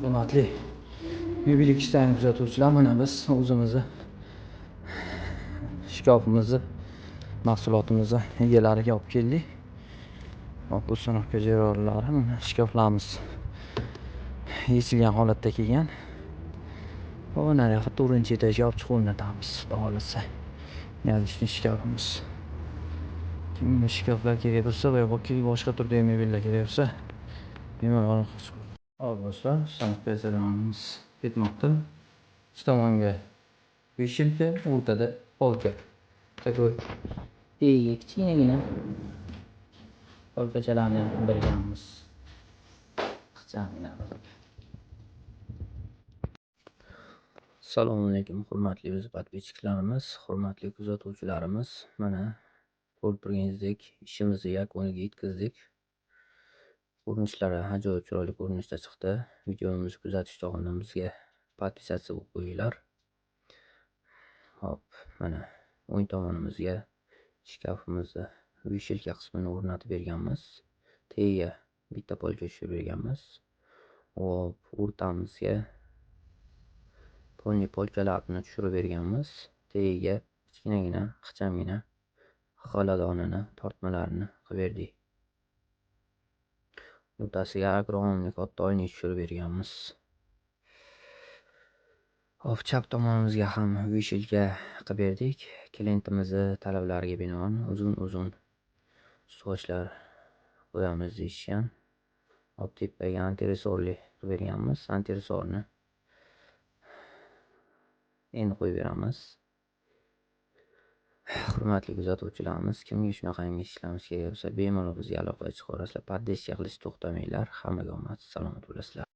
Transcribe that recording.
Hurmatli mobillik ishlarini kuzatuvchilar, mana biz o'zimizni shkafimizni mahsulotimizni egalariga olib keldik. Bu sanoqqa jarorlari mana shkaflarimiz yechilgan holatda kelgan. Mana to'rtinchi etajga olib chiqib o'rnatamiz, xudo xolasa. Yozishni shkafimiz. Kimga shkaflar kerak bo'lsa va yoki boshqa turdagi mebellar kerak bo'lsa, bemalol hop do'stlar, sanoqqa jarorimiz ketmoqda. Uch tomonga beshilka, o'rtada polka. Такой kichkinagina polkachalarni ham berganmiz. Assalomu alaykum hurmatli o'z podpисчикларimiz, hurmatli kuzatuvchilarimiz. Mana ko'rib turganingizdek, ishimizni yakuniga yetkazdik. Ko'rinishlari ajoyib chiroyli ko'rinishda chiqdi. Videomizni kuzatish davomida bizga podpisatsiya bo'lib qo'yinglar. Hop, mana o'ng tomonimizga shkafimizni vishilka qismini o'rnatib berganmiz. Tagiga bitta polka tushirib berganmiz. Hop, o'rtamizga polkalarni tushirib berganmiz. Tagiga kichkinagina, ixchamgina xaladonini, tortmalarini qilib berdik. O'rtasiga agromli katta oyna tushirib berganmiz. Hop, chap tomonimizga ham vishilka qilib berdik. Klientimizni talablariga binoan uzun stochlar qo'yamiz deyishgan. Hop, tepaga antiresorli qilib berganmiz. Antiresorni endi qo'yib beramiz. Hurmatli kuzatuvchilarimiz, kimga shunaqangi ishlarimiz kerak bo'lsa, bemalol bizga aloqa chiqarasizlar. Poddeska qilishni to'xtamanglar. Hammaga omad, salomat bo'lasizlar.